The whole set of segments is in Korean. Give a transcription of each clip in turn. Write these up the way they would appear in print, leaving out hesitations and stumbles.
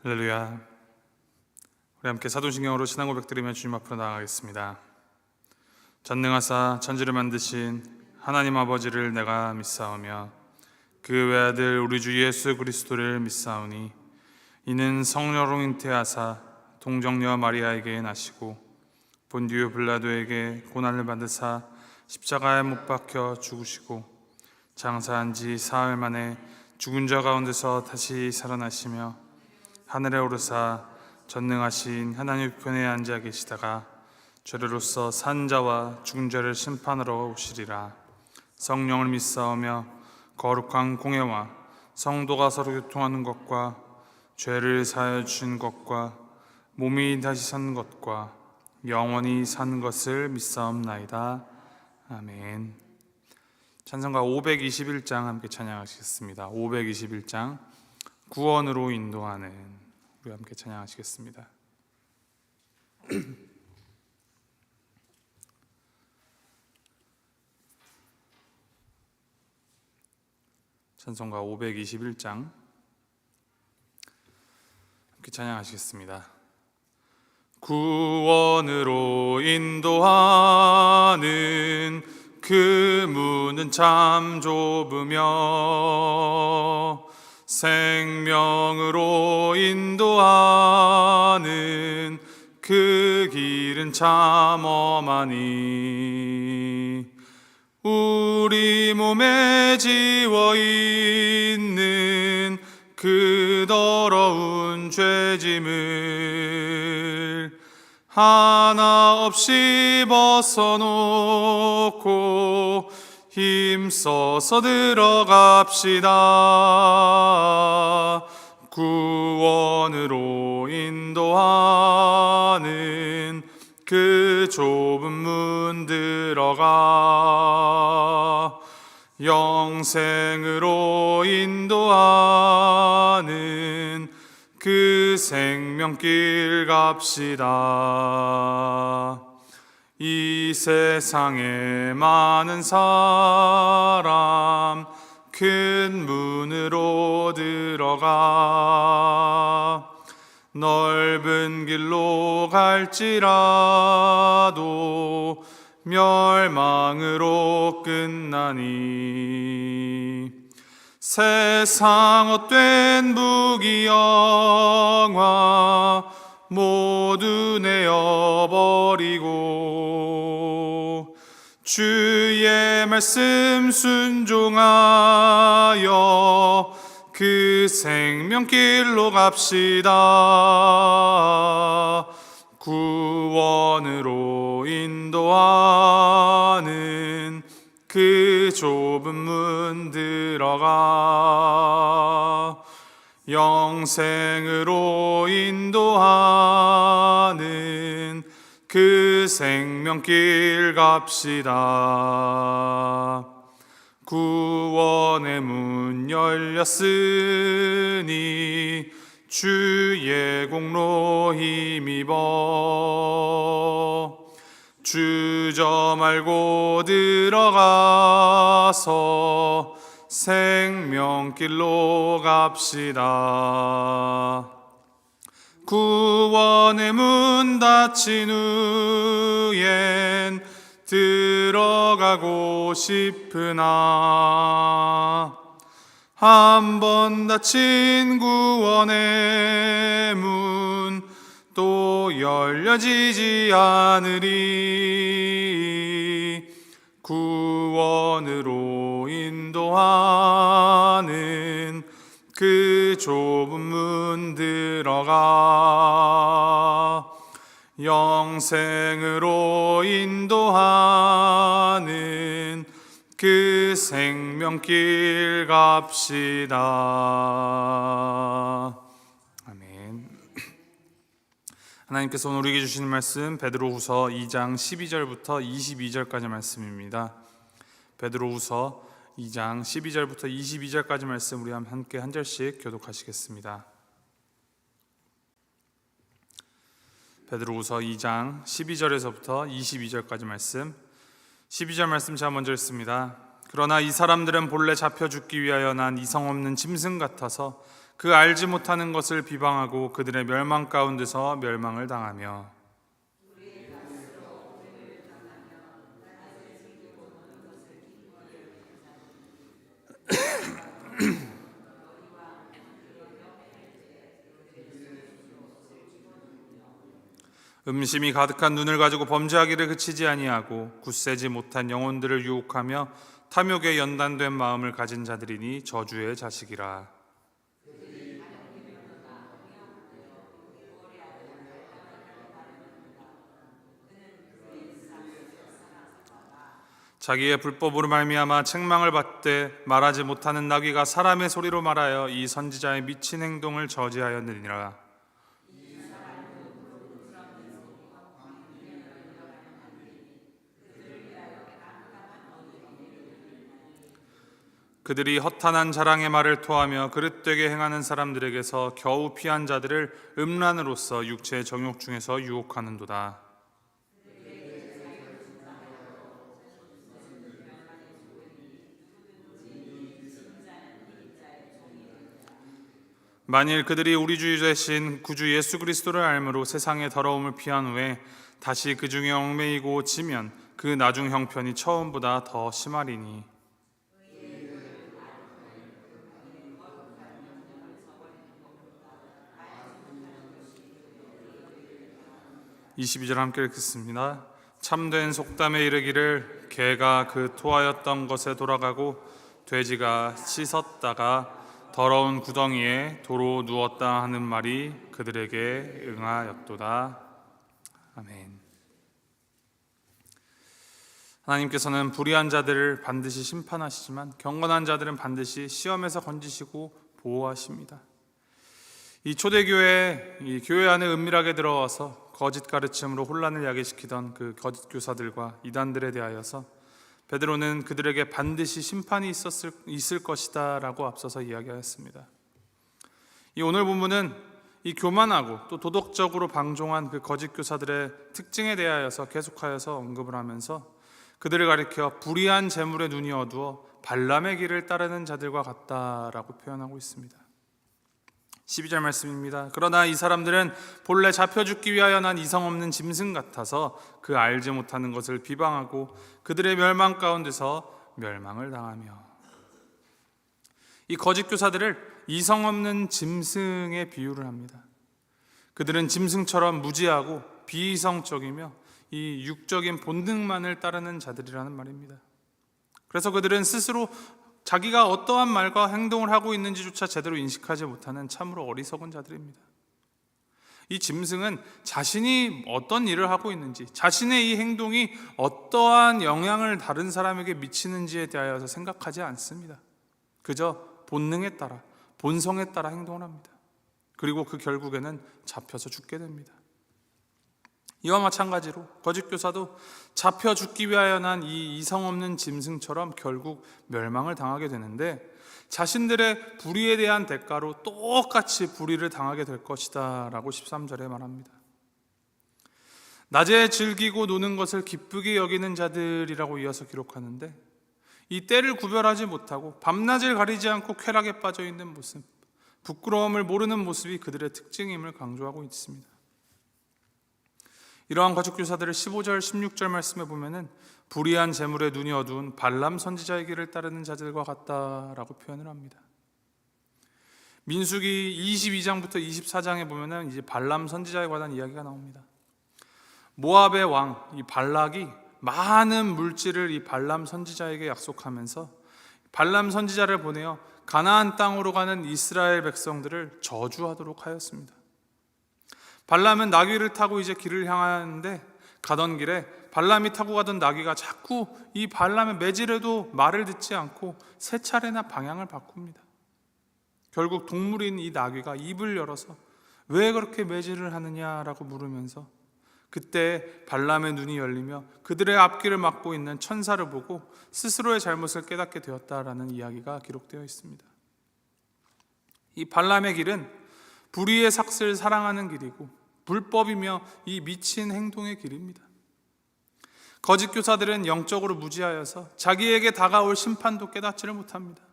할렐루야. 우리 함께 사도신경으로 신앙 고백 드리며 주님 앞으로 나아가겠습니다. 전능하사 천지를 만드신 하나님 아버지를 내가 믿사오며 그 외아들 우리 주 예수 그리스도를 믿사오니 이는 성령으로 잉태하사 동정녀 마리아에게 나시고 본디오 빌라도에게 고난을 받으사 십자가에 못 박혀 죽으시고 장사한 지 사흘 만에 죽은 자 가운데서 다시 살아나시며 하늘에 오르사 전능하신 하나님 우편에 앉아 계시다가 죄로서 산 자와 죽은 자를 심판하러 오시리라. 성령을 믿사오며 거룩한 공회와 성도가 서로 교통하는 것과 죄를 사하여 주신 것과 몸이 다시 사는 것과 영원히 사는 것을 믿사옵나이다. 아멘. 찬송가 521장 함께 찬양하시겠습니다. 521장 구원으로 인도하는, 우리 함께 찬양하시겠습니다. 찬송가 521장 함께 찬양하시겠습니다. 구원으로 인도하는 그 문은 참 좁으며 생명으로 인도하는 그 길은 참 험하니 우리 몸에 지워있는 그 더러운 죄짐을 하나 없이 벗어놓고 힘써서 들어갑시다. 구원으로 인도하는 그 좁은 문 들어가 영생으로 인도하는 그 생명길 갑시다. 이 세상에 많은 사람 큰 문으로 들어가 넓은 길로 갈지라도 멸망으로 끝나니 세상 헛된 부귀영화 모두 내어버리고 주의 말씀 순종하여 그 생명길로 갑시다. 구원으로 인도하는 그 좁은 문 들어가 영생으로 인도하는 그 생명길 갑시다. 구원의 문 열렸으니 주의 공로 힘입어 주저 말고 들어가서 생명길로 갑시다. 구원의 문 닫힌 후엔 들어가고 싶으나 한 번 닫힌 구원의 문 또 열려지지 않으리. 구원으로 인도하는 그 좁은 문 들어가 영생으로 인도하는 그 생명길 갑시다. 아멘. 하나님께서 오늘 우리에게 주시는 말씀 베드로후서 2장 12절부터 22절까지 말씀입니다. 베드로후서 2장 12절부터 22절까지 말씀 우리 함께 한 절씩 교독하시겠습니다. 베드로후서 2장 12절에서부터 22절까지 말씀. 12절 말씀 제가 먼저 읽습니다. 그러나 이 사람들은 본래 잡혀 죽기 위하여 난 이성 없는 짐승 같아서 그 알지 못하는 것을 비방하고 그들의 멸망 가운데서 멸망을 당하며 음심이 가득한 눈을 가지고 범죄하기를 그치지 아니하고 굳세지 못한 영혼들을 유혹하며 탐욕에 연단된 마음을 가진 자들이니 저주의 자식이라. 자기의 불법으로 말미암아 책망을 받되 말하지 못하는 나귀가 사람의 소리로 말하여 이 선지자의 미친 행동을 저지하였느니라. 그들이 허탄한 자랑의 말을 토하며 그릇되게 행하는 사람들에게서 겨우 피한 자들을 음란으로서 육체의 정욕 중에서 유혹하는도다. 만일 그들이 우리 주 되신 구주 예수 그리스도를 알므로 세상의 더러움을 피한 후에 다시 그 중에 얽매이고 지면 그 나중 형편이 처음보다 더 심하리니. 22절 함께 읽겠습니다. 참된 속담에 이르기를 개가 그 토하였던 것에 돌아가고 돼지가 씻었다가 더러운 구덩이에 도로 누웠다 하는 말이 그들에게 응하였도다. 아멘. 하나님께서는 불의한 자들을 반드시 심판하시지만 경건한 자들은 반드시 시험에서 건지시고 보호하십니다. 이 초대교회, 이 교회 안에 은밀하게 들어와서 거짓 가르침으로 혼란을 야기시키던 그 거짓 교사들과 이단들에 대하여서 베드로는 그들에게 반드시 심판이 있을 것이다 라고 앞서서 이야기하였습니다. 이 오늘 본문은 이 교만하고 또 도덕적으로 방종한 그 거짓 교사들의 특징에 대하여서 계속하여서 언급을 하면서 그들을 가리켜 불의한 재물에 눈이 어두워 발람의 길을 따르는 자들과 같다라고 표현하고 있습니다. 12절 말씀입니다. 그러나 이 사람들은 본래 잡혀 죽기 위하여 난 이성 없는 짐승 같아서 그 알지 못하는 것을 비방하고 그들의 멸망 가운데서 멸망을 당하며. 이 거짓 교사들을 이성 없는 짐승에 비유를 합니다. 그들은 짐승처럼 무지하고 비이성적이며 이 육적인 본능만을 따르는 자들이라는 말입니다. 그래서 그들은 스스로 자기가 어떠한 말과 행동을 하고 있는지조차 제대로 인식하지 못하는 참으로 어리석은 자들입니다. 이 짐승은 자신이 어떤 일을 하고 있는지, 자신의 이 행동이 어떠한 영향을 다른 사람에게 미치는지에 대하여서 생각하지 않습니다. 그저 본능에 따라, 본성에 따라 행동을 합니다. 그리고 그 결국에는 잡혀서 죽게 됩니다. 이와 마찬가지로 거짓 교사도 잡혀 죽기 위하여 난 이 이성 없는 짐승처럼 결국 멸망을 당하게 되는데 자신들의 불의에 대한 대가로 똑같이 불의를 당하게 될 것이다 라고 13절에 말합니다. 낮에 즐기고 노는 것을 기쁘게 여기는 자들이라고 이어서 기록하는데 이 때를 구별하지 못하고 밤낮을 가리지 않고 쾌락에 빠져 있는 모습, 부끄러움을 모르는 모습이 그들의 특징임을 강조하고 있습니다. 이러한 거짓 교사들을 15절, 16절 말씀에 보면은 불의한 재물에 눈이 어두운 발람 선지자의 길을 따르는 자들과 같다라고 표현을 합니다. 민수기 22장부터 24장에 보면은 이제 발람 선지자에 관한 이야기가 나옵니다. 모압의 왕 이 발락이 많은 물질을 이 발람 선지자에게 약속하면서 발람 선지자를 보내어 가나안 땅으로 가는 이스라엘 백성들을 저주하도록 하였습니다. 발람은 나귀를 타고 이제 길을 향하는데 가던 길에 발람이 타고 가던 나귀가 자꾸 이 발람의 매질에도 말을 듣지 않고 세 차례나 방향을 바꿉니다. 결국 동물인 이 나귀가 입을 열어서 왜 그렇게 매질을 하느냐라고 물으면서 그때 발람의 눈이 열리며 그들의 앞길을 막고 있는 천사를 보고 스스로의 잘못을 깨닫게 되었다라는 이야기가 기록되어 있습니다. 이 발람의 길은 불의의 삭슬을 사랑하는 길이고 불법이며 이 미친 행동의 길입니다. 거짓 교사들은 영적으로 무지하여서 자기에게 다가올 심판도 깨닫지를 못합니다.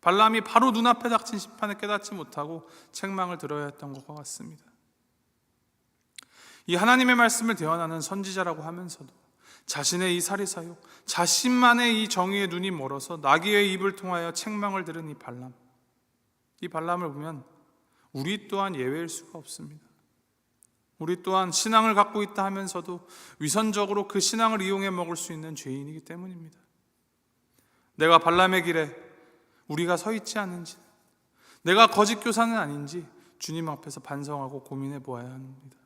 발람이 바로 눈앞에 닥친 심판을 깨닫지 못하고 책망을 들어야 했던 것과 같습니다. 이 하나님의 말씀을 대언하는 선지자라고 하면서도 자신의 이 사리사욕, 자신만의 이 정의에 눈이 멀어서 나귀의 입을 통하여 책망을 들은 이 발람을 보면 우리 또한 예외일 수가 없습니다. 우리 또한 신앙을 갖고 있다 하면서도 위선적으로 그 신앙을 이용해 먹을 수 있는 죄인이기 때문입니다. 내가 발람의 길에 우리가 서 있지 않은지, 내가 거짓 교사는 아닌지 주님 앞에서 반성하고 고민해 보아야 합니다.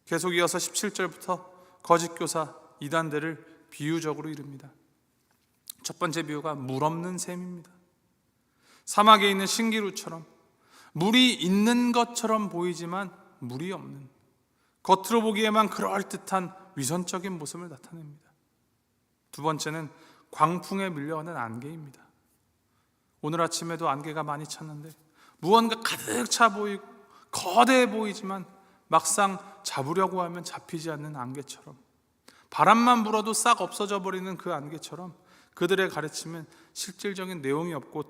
계속 이어서 17절부터 거짓 교사 이단들을 비유적으로 이릅니다. 첫 번째 비유가 물 없는 샘입니다. 사막에 있는 신기루처럼 물이 있는 것처럼 보이지만 물이 없는, 겉으로 보기에만 그럴듯한 위선적인 모습을 나타냅니다. 두 번째는 광풍에 밀려오는 안개입니다. 오늘 아침에도 안개가 많이 찼는데 무언가 가득 차 보이고 거대해 보이지만 막상 잡으려고 하면 잡히지 않는 안개처럼, 바람만 불어도 싹 없어져 버리는 그 안개처럼 그들의 가르침은 실질적인 내용이 없고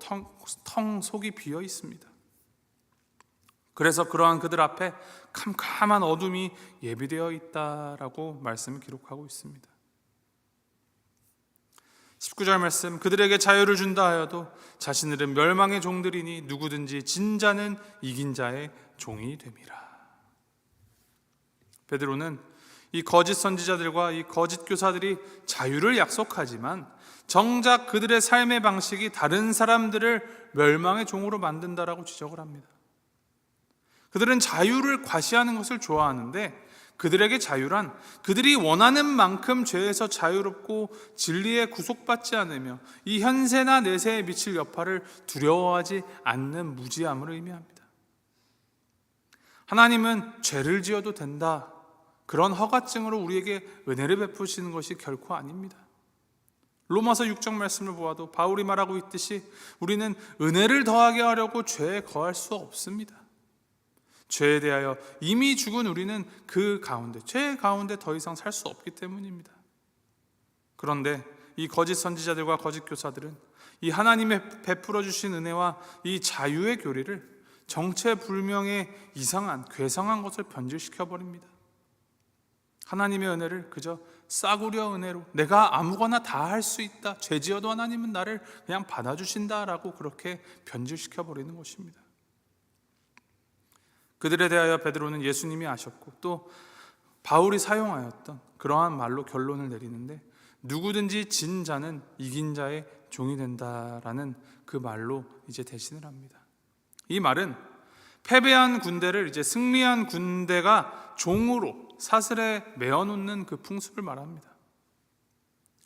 텅 속이 비어 있습니다. 그래서 그러한 그들 앞에 캄캄한 어둠이 예비되어 있다라고 말씀을 기록하고 있습니다. 19절 말씀, 그들에게 자유를 준다 하여도 자신들은 멸망의 종들이니 누구든지 진 자는 이긴 자의 종이 됨이라. 베드로는 이 거짓 선지자들과 이 거짓 교사들이 자유를 약속하지만 정작 그들의 삶의 방식이 다른 사람들을 멸망의 종으로 만든다라고 지적을 합니다. 그들은 자유를 과시하는 것을 좋아하는데 그들에게 자유란 그들이 원하는 만큼 죄에서 자유롭고 진리에 구속받지 않으며 이 현세나 내세에 미칠 여파를 두려워하지 않는 무지함을 의미합니다. 하나님은 죄를 지어도 된다, 그런 허가증으로 우리에게 은혜를 베푸시는 것이 결코 아닙니다. 로마서 6장 말씀을 보아도 바울이 말하고 있듯이 우리는 은혜를 더하게 하려고 죄에 거할 수 없습니다. 죄에 대하여 이미 죽은 우리는 그 가운데, 죄 가운데 더 이상 살 수 없기 때문입니다. 그런데 이 거짓 선지자들과 거짓 교사들은 이 하나님의 베풀어 주신 은혜와 이 자유의 교리를 정체불명의 이상한, 괴상한 것을 변질시켜 버립니다. 하나님의 은혜를 그저 싸구려 은혜로, 내가 아무거나 다 할 수 있다, 죄 지어도 하나님은 나를 그냥 받아주신다라고 그렇게 변질시켜 버리는 것입니다. 그들에 대하여 베드로는 예수님이 아셨고 또 바울이 사용하였던 그러한 말로 결론을 내리는데, 누구든지 진 자는 이긴 자의 종이 된다라는 그 말로 이제 대신을 합니다. 이 말은 패배한 군대를 이제 승리한 군대가 종으로 사슬에 메어놓는 그 풍습을 말합니다.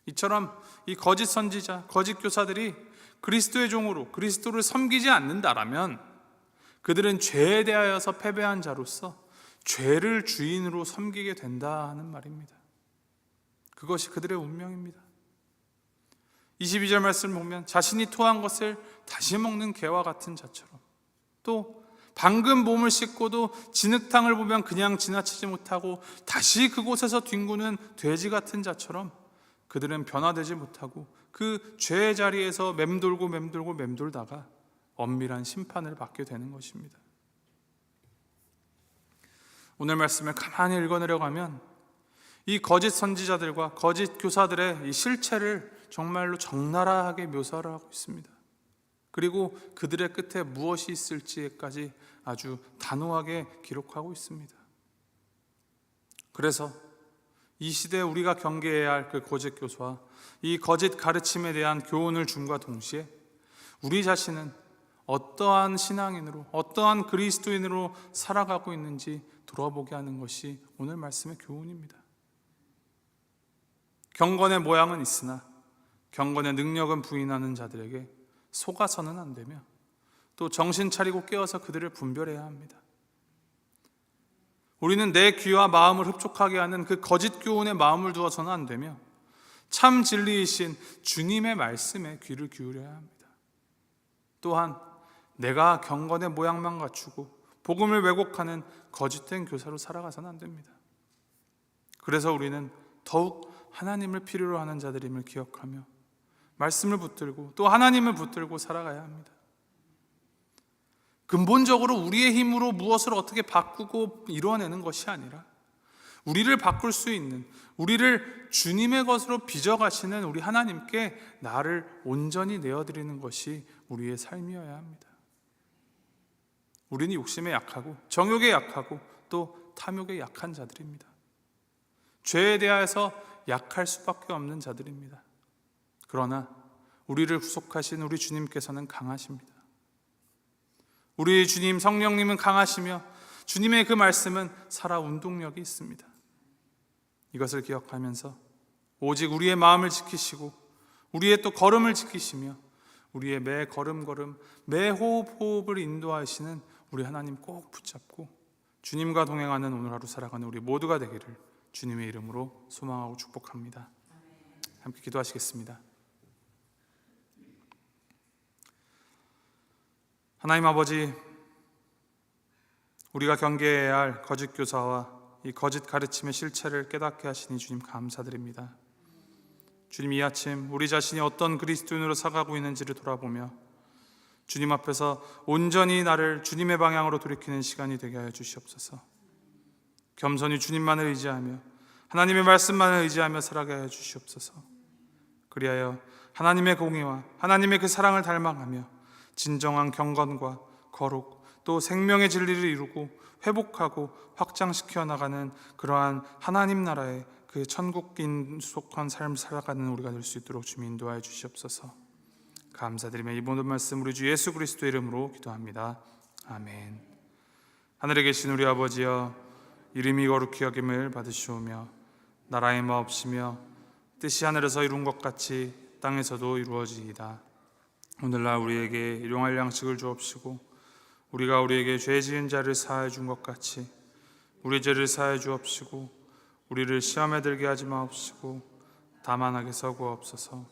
이처럼 이 거짓 선지자, 거짓 교사들이 그리스도의 종으로 그리스도를 섬기지 않는다라면 그들은 죄에 대하여서 패배한 자로서 죄를 주인으로 섬기게 된다는 말입니다. 그것이 그들의 운명입니다. 22절 말씀을 보면 자신이 토한 것을 다시 먹는 개와 같은 자처럼, 또 방금 몸을 씻고도 진흙탕을 보면 그냥 지나치지 못하고 다시 그곳에서 뒹구는 돼지 같은 자처럼 그들은 변화되지 못하고 그 죄의 자리에서 맴돌다가 엄밀한 심판을 받게 되는 것입니다. 오늘 말씀을 가만히 읽어내려고 하면 이 거짓 선지자들과 거짓 교사들의 이 실체를 정말로 적나라하게 묘사를 하고 있습니다. 그리고 그들의 끝에 무엇이 있을지까지 아주 단호하게 기록하고 있습니다. 그래서 이 시대에 우리가 경계해야 할 그 거짓 교사와 이 거짓 가르침에 대한 교훈을 줌과 동시에 우리 자신은 어떠한 신앙인으로, 어떠한 그리스도인으로 살아가고 있는지 돌아보게 하는 것이 오늘 말씀의 교훈입니다. 경건의 모양은 있으나 경건의 능력은 부인하는 자들에게 속아서는 안 되며 또 정신 차리고 깨어서 그들을 분별해야 합니다. 우리는 내 귀와 마음을 흡족하게 하는 그 거짓 교훈에 마음을 두어서는 안 되며 참 진리이신 주님의 말씀에 귀를 기울여야 합니다. 또한 내가 경건의 모양만 갖추고 복음을 왜곡하는 거짓된 교사로 살아가서는 안 됩니다. 그래서 우리는 더욱 하나님을 필요로 하는 자들임을 기억하며 말씀을 붙들고 또 하나님을 붙들고 살아가야 합니다. 근본적으로 우리의 힘으로 무엇을 어떻게 바꾸고 이루어내는 것이 아니라 우리를 바꿀 수 있는, 우리를 주님의 것으로 빚어가시는 우리 하나님께 나를 온전히 내어드리는 것이 우리의 삶이어야 합니다. 우리는 욕심에 약하고 정욕에 약하고 또 탐욕에 약한 자들입니다. 죄에 대하여서 약할 수밖에 없는 자들입니다. 그러나 우리를 구속하신 우리 주님께서는 강하십니다. 우리 주님 성령님은 강하시며 주님의 그 말씀은 살아 운동력이 있습니다. 이것을 기억하면서 오직 우리의 마음을 지키시고 우리의 또 걸음을 지키시며 우리의 매 걸음걸음 매 호흡호흡을 인도하시는 우리 하나님 꼭 붙잡고 주님과 동행하는 오늘 하루 살아가는 우리 모두가 되기를 주님의 이름으로 소망하고 축복합니다. 함께 기도하시겠습니다. 하나님 아버지, 우리가 경계해야 할 거짓 교사와 이 거짓 가르침의 실체를 깨닫게 하시니 주님 감사드립니다. 주님, 이 아침 우리 자신이 어떤 그리스도인으로 살아가고 있는지를 돌아보며 주님 앞에서 온전히 나를 주님의 방향으로 돌이키는 시간이 되게 하여 주시옵소서. 겸손히 주님만을 의지하며 하나님의 말씀만을 의지하며 살아가게 하여 주시옵소서. 그리하여 하나님의 공의와 하나님의 그 사랑을 닮아가며 진정한 경건과 거룩 또 생명의 진리를 이루고 회복하고 확장시켜 나가는 그러한 하나님 나라의 그 천국인 속한 삶을 살아가는 우리가 될 수 있도록 주님 인도하여 주시옵소서. 감사드리며 이 모든 말씀 우리 주 예수 그리스도의 이름으로 기도합니다. 아멘. 하늘에 계신 우리 아버지여, 이름이 거룩히 여김을 받으시오며 나라의 마옵시며 뜻이 하늘에서 이룬 것 같이 땅에서도 이루어지이다. 오늘날 우리에게 일용할 양식을 주옵시고 우리가 우리에게 죄 지은 자를 사하여 준 것 같이 우리 죄를 사하여 주옵시고 우리를 시험에 들게 하지 마옵시고 다만 악에서 서구하옵소서.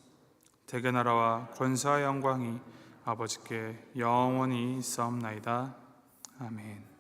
대개 나라와 권세와 영광이 아버지께 영원히 있사옵나이다. 아멘.